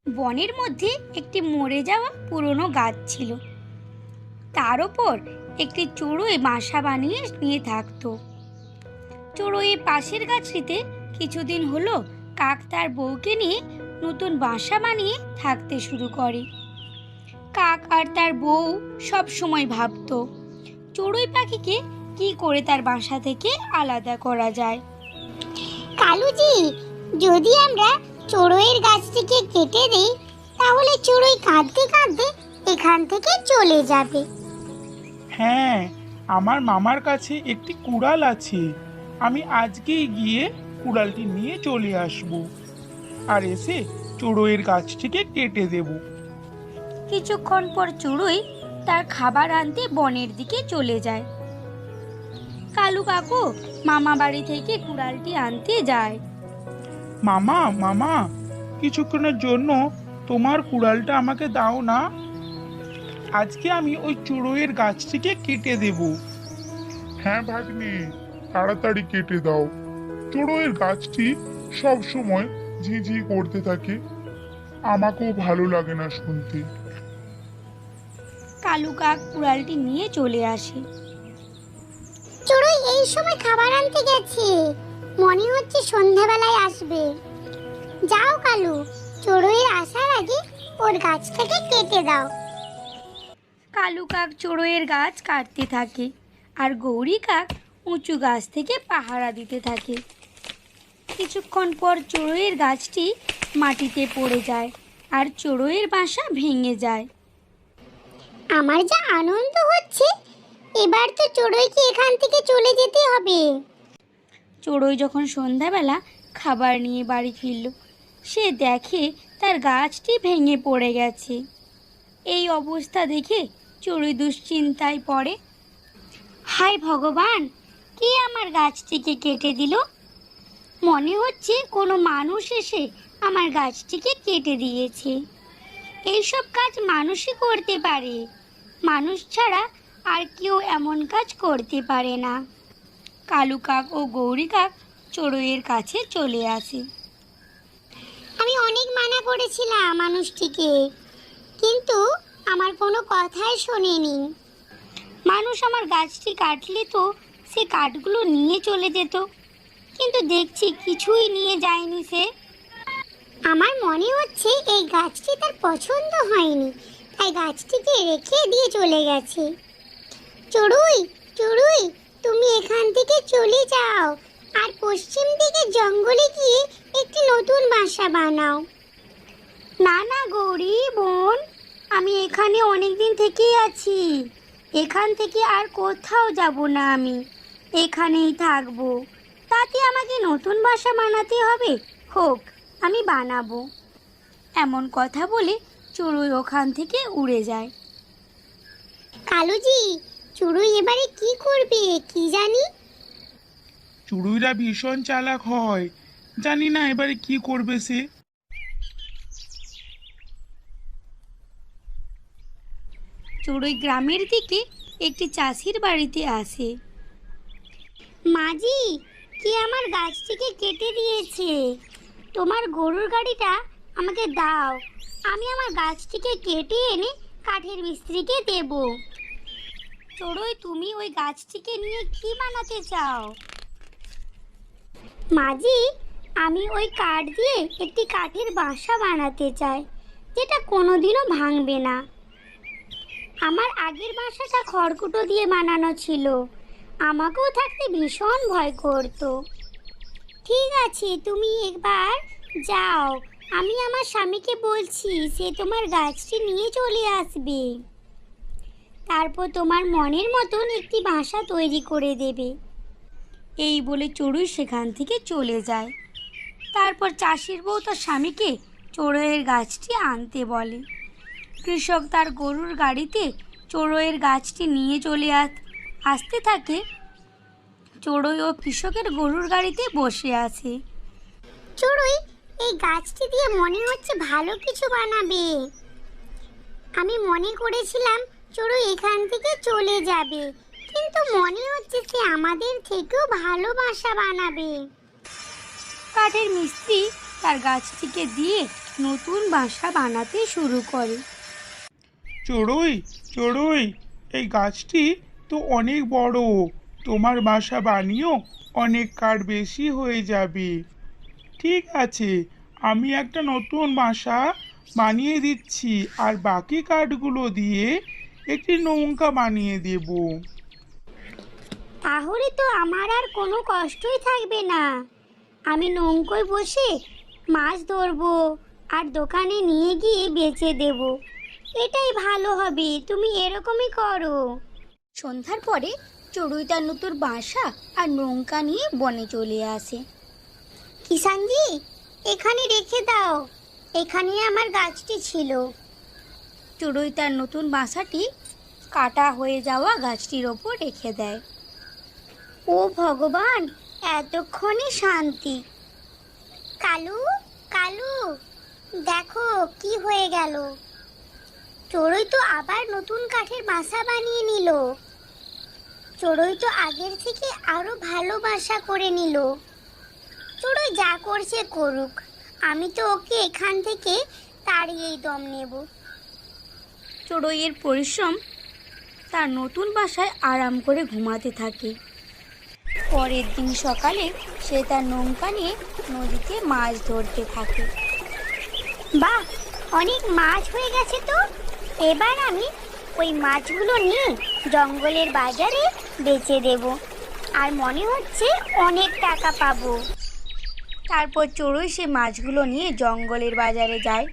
বনের মধ্যে একটি মরে যাওয়া পুরনো গাছ ছিল। তার ওপর একটি চড়ুই বাসা বানিয়ে নিয়ে থাকতো। চড়ুই পাশের গাছটিতে কিছুদিন হলো কাক তার বউকে নিয়ে নতুন বাসা বানিয়ে থাকতে শুরু করে। কাক আর তার বউ সব সময় ভাবতো চড়ুই পাখিকে কি করে তার বাসা থেকে আলাদা করা যায়। কালুজি, যদি আমরা চড়ুইয়ের গাছটিকে কেটে দিই তাহলে চড়ুই কাঁদতে কাঁদতে এখান থেকে চলে যাবে। হ্যাঁ, আমার মামার কাছে একটি কুড়াল আছে। আমি আজকেই গিয়ে কুড়ালটি নিয়ে চলে আসব আর এসে চড়ুইয়ের গাছটিকে কেটে দেব। কিছুক্ষণ পর চড়ুই তার খাবার আনতে বনের দিকে চলে যায়। কালু কাকু মামা বাড়ি থেকে কুড়ালটি আনতে যায়। মামা মামা, কিছুক্ষণের জন্য তোমার কুড়ালটা আমাকে দাও না। আজকে আমি ওই চড়ুইয়ের গাছটিকে কেটে দেব। হ্যাঁ ভাগ্নে, তাড়াতাড়ি কেটে দাও। চড়ুইয়ের গাছটি সব সময় ঝিঝি করতে থাকে, আমাকেও ভালো লাগে না শুনতে। কালু কাক কুড়ালটি নিয়ে চলে আসে। চড়ুই এই সময় খাবার আনতে গেছে, মনে হচ্ছে সন্ধ্যাবেলায় আসবে। যাও কালু, চড়ুইয়ের আসার আগে ওর গাছটাকে কেটে দাও। কালু কাক চড়ুইয়ের গাছ কাটতে থাকে আর গৌরী কাক উঁচু গাছ থেকে পাহারা দিতে থাকে। কিছুক্ষণ পর চড়ুইয়ের গাছটি মাটিতে পড়ে যায় আর চড়ুইয়ের বাসা ভেঙে যায়। আমার যা আনন্দ হচ্ছে, এবার তো চড়ুইকে এখান থেকে চলে যেতে হবে। চড়ুই যখন সন্ধ্যাবেলা খাবার নিয়ে বাড়ি ফিরল, সে দেখে তার গাছটি ভেঙে পড়ে গেছে। এই অবস্থা দেখে চড়ুই দুশ্চিন্তায় পড়ে। হায় ভগবান, কে আমার গাছটিকে কেটে দিল? মনে হচ্ছে কোনো মানুষ এসে আমার গাছটিকে কেটে দিয়েছে। এইসব কাজ মানুষই করতে পারে, মানুষ ছাড়া আর কেউ এমন কাজ করতে পারে না। কালু কাক ও গৌরী কাক চড়ুইয়ের কাছে চলে আসে। আমি অনেক মানা করেছিলাম মানুষটিকে, কিন্তু আমার কোনো কথাই শোনেনি। মানুষ আমার গাছটি কাটলে তো সে কাঠগুলো নিয়ে চলে যেত, কিন্তু দেখছি কিছুই নিয়ে যায়নি সে। আমার মনে হচ্ছে এই গাছটি তার পছন্দ হয়নি, তাই গাছটিকে রেখে দিয়ে চলে গেছে। চড়ুই, চড়ুই, তুমি এখান থেকে চলে যাও আর পশ্চিম দিকে জঙ্গলে গিয়ে একটি নতুন বাসা বানাও। না না গৌরী বোন, আমি এখানে অনেক দিন থেকেই আছি। এখান থেকে আর কোথাও যাব না, আমি এখানেই থাকবো। তাতে আমাকে নতুন বাসা বানাতে হবে, হোক আমি বানাবো। এমন কথা বলে চড়ুই ওখান থেকে উড়ে যায়। কালুজি, চড়ুই এবারে কি করবে কি জানি। চড়ুইরা ভীষণ চালাক হয়, জানি না এবারে কি করবে সে। চড়ুই গ্রামের দিকে একটি চাষির বাড়িতে আসে। মাঝি, কে আমার গাছটিকে কেটে দিয়েছে? তোমার গরুর গাড়িটা আমাকে দাও, আমি আমার গাছটিকে কেটে এনে কাঠের মিস্ত্রিকে দেব। চড়ুই, তুমি ওই গাছটিকে নিয়ে কি বানাতে চাও? মাঝি, আমি ওই কাঠ দিয়ে একটি কাঠের বাসা বানাতে চাই, যেটা কোনোদিনও ভাঙবে না। আমার আগের বাসাটা খড়কুটো দিয়ে বানানো ছিল, আমাকেও থাকতে ভীষণ ভয় করতো। ঠিক আছে, তুমি একবার যাও, আমি আমার স্বামীকে বলছি, সে তোমার গাছটি নিয়ে চলে আসবে। তারপর তোমার মনের মতন একটি বাসা তৈরি করে দেবে। এই বলে চড়ুই সেখান থেকে চলে যায়। তারপর চাষির বউ তার স্বামীকে চড়ুইয়ের গাছটি আনতে বলে। কৃষক তার গরুর গাড়িতে চড়ুইয়ের গাছটি নিয়ে চলে আসতে থাকে। চড়ুই ও কৃষকের গরুর গাড়িতে বসে আছে। চড়ুই, এই গাছটি দিয়ে মনে হচ্ছে ভালো কিছু বানাবে। আমি মনে করেছিলাম চড়ুই এখান থেকে চলে যাবে, কিন্তু মনে হচ্ছে সে আমাদের থেকেও ভালো বাসা বানাবে। কাঠের মিস্ত্রি তার গাছটিকে দিয়ে নতুন বাসা বানাতে শুরু করে। চড়ুই চড়ুই, এই গাছটি তো অনেক বড়, তোমার বাসা বানিয়েও অনেক কাঠ বেশি হয়ে যাবে। ঠিক আছে, আমি একটা নতুন বাসা বানিয়ে দিচ্ছি, আর বাকি কাঠগুলো দিয়ে একটি নৌকা বানিয়ে দেব। তাহলে তো আমার আর কোনো কষ্টই থাকবে না। আমি নৌকোয় বসে মাছ ধরবো আর দোকানে নিয়ে গিয়ে বেচে দেব। এটাই ভালো হবে, তুমি এরকমই করো। সন্ধ্যার পরে চড়ুই তার নতুন বাসা আর নৌকা নিয়ে বনে চলে আসে। কিষানজি, এখানে রেখে দাও, এখানে আমার গাছটি ছিল। চড়ুই তার নতুন বাসাটি কাটা হয়ে যাওয়া গাছটির ওপর রেখে দেয়। ও ভগবান, এতক্ষণে শান্তি। কালু, কালু, দেখো কি হয়ে গেল। চড়ুই তো আবার নতুন কাঠের বাসা বানিয়ে নিল। চড়ুই তো আগের থেকে আরো ভালো বাসা করে নিল। চড়ুই যা করছে করুক, আমি তো ওকে এখান থেকে তাড়িয়েই দম নেব। চড়ুইয়ের পরিশ্রম তার নতুন বাসায় আরাম করে ঘুমাতে থাকে। পরের দিন সকালে সে তার নৌকা নিয়ে নদীতে মাছ ধরতে থাকে। বাহ, অনেক মাছ হয়ে গেছে তো। এবার আমি ওই মাছগুলো নিয়ে জঙ্গলের বাজারে বেচে দেব, আর মনে হচ্ছে অনেক টাকা পাবো। তারপর চড়ুই সে মাছগুলো নিয়ে জঙ্গলের বাজারে যায়।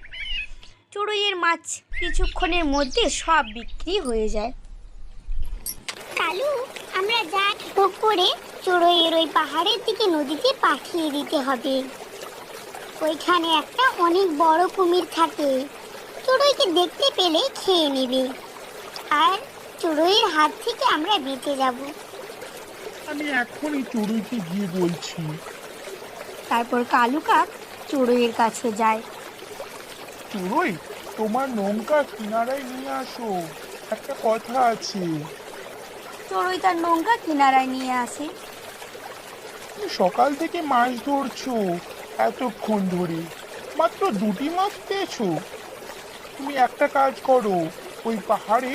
চড়ুইয়ের মাছ কিছুক্ষণের মধ্যে সব বিক্রি হয়ে যায়। কালু, আমরা যা হোক করে চড়ুইয়ের ওই পাহাড়ের দিকে নদীতে পাঠিয়ে দিতে হবে। ওইখানে একটা অনেক বড় কুমির থাকে, চড়ুইকে দেখতে পেলে খেয়ে নেবে, আর চড়ুইয়ের হাত থেকে আমরা বেঁচে যাব। আমি এখনই চড়ুইকে গিয়ে বলছি। তারপর কালু কাক চড়ুইয়ের কাছে যায়। চড়ুই, তোমার নৌকা কিনারায় নিয়ে আসো, একটা কথা আছে। চড়ুই তার নৌকা কিনারায় নিয়ে আসে। তুমি সকাল থেকে মাছ ধরছো, এতক্ষণ ধরে মাত্র 2টি মাছ পেয়েছো। তুমি একটা কাজ করো, ওই পাহাড়ে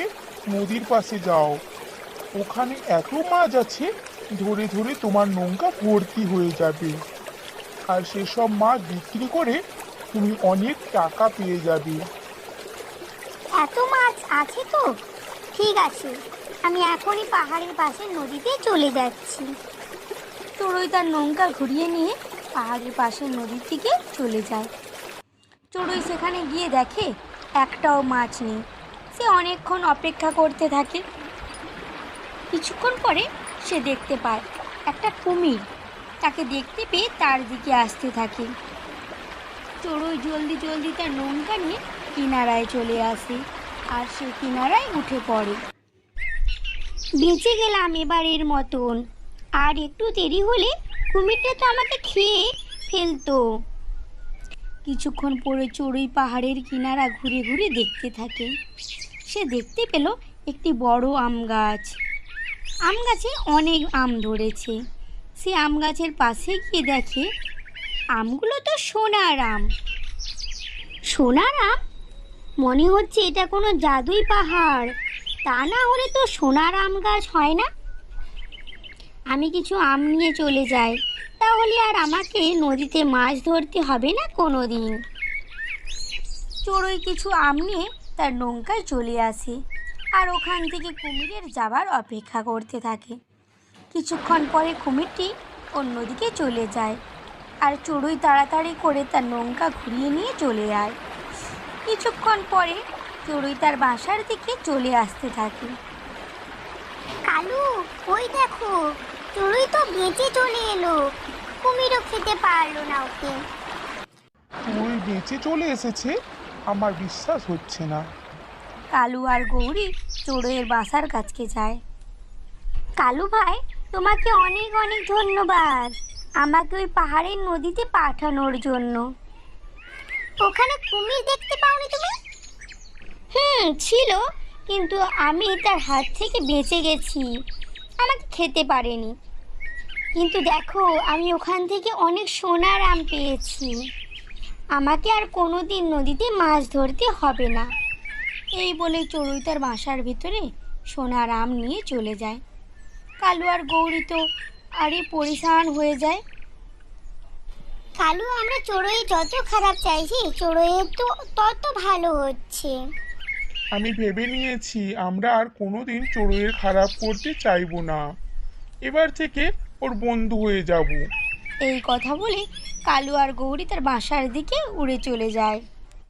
নদীর পাশে যাও, ওখানে এত মাছ আছে, ধরে ধরে তোমার নৌকা ভর্তি হয়ে যাবে, আর সেসব মাছ বিক্রি করে তুমি অনেক টাকা পেয়ে যাবে। এত মাছ আছে তো? ঠিক আছে, আমি এখনই পাহাড়ের পাশে নদীতে চলে যাচ্ছি। চড়ুই তার নৌকা ঘুরিয়ে নিয়ে পাহাড়ের পাশের নদীর দিকে চলে যায়। চড়ুই সেখানে গিয়ে দেখে একটাও মাছ নেই। সে অনেকক্ষণ অপেক্ষা করতে থাকে। কিছুক্ষণ পরে সে দেখতে পায় একটা কুমির তাকে দেখতে পেয়ে তার দিকে আসতে থাকে। চড়ুই জলদি জলদি তার নৌকা নিয়ে কিনারায় চলে আসে, আর সে কিনারায় উঠে পড়ে। বেঁচে গেলাম এবারের মতন, আর একটু দেরি হলে কুমিরটা তো আমাকে খেয়ে ফেলতো। কিছুক্ষণ পরে চড়ুই পাহাড়ের কিনারা ঘুরে ঘুরে দেখতে থাকে। সে দেখতে পেল একটি বড় আম গাছ। আম গাছে অনেক আম ধরেছে। সে আম গাছের পাশে গিয়ে দেখে আমগুলো তো সোনার আম। সোনার আম? মনে হচ্ছে এটা কোনো জাদুই পাহাড়, তা না হলে তো সোনার আম গাছ হয় না। আমি কিছু আম নিয়ে চলে যাই, তাহলে আর আমাকে নদীতে মাছ ধরতে হবে না কোনো দিন। চড়ুই কিছু আম নিয়ে তার নৌকায় চলে আসে, আর ওখান থেকে কুমিরের যাবার অপেক্ষা করতে থাকে। কিছুক্ষণ পরে কুমিরটি অন্যদিকে চলে যায়, আর চড়ুই তাড়াতাড়ি করে তার নৌকা ঘুরিয়ে নিয়ে চলে যায়। কিছুক্ষণ পরে চড়ুই তার বাসার দিকে চলে আসতে থাকে। কালু, ওই দেখো, চড়ুই তো বেঁচে চলে এলো, কুমিরও খেতে পারলো না ওকে। চড়ুই বেঁচে চলে এসেছে, আমার বিশ্বাস হচ্ছে না। কালু আর গৌরী চড়ুইয়ের বাসার কাছে যায়। কালু ভাই, তোমাকে অনেক অনেক ধন্যবাদ আমাকে ওই পাহাড়ের নদীতে পাঠানোর জন্য। ওখানে কুমির দেখতে পাওনি তুমি? ছিল, কিন্তু আমি তার হাত থেকে বেঁচে গেছি, আমাকে খেতে পারেনি। কিন্তু দেখো, আমি ওখান থেকে অনেক সোনার আম পেয়েছি। আমাকে আর কোনোদিন নদীতে মাছ ধরতে হবে না। এই বলে চড়ুই তার বাসার ভিতরে সোনার আম নিয়ে চলে যায়। কালু আর গৌরী তো আরে পরেশান হয়ে যায়। কালু, আমরা চড়ুই যত খারাপ চাইছি চড়ুইয়ের তো তত ভালো হচ্ছে। আমি ভেবে নিয়েছি আমরা আর কোনোদিন চড়ুইয়ের খারাপ করতে চাইবো না, এবার থেকে ওর বন্ধু হয়ে যাব। এই কথা বলে কালু আর গৌরী তার বাসার দিকে উড়ে চলে যায়।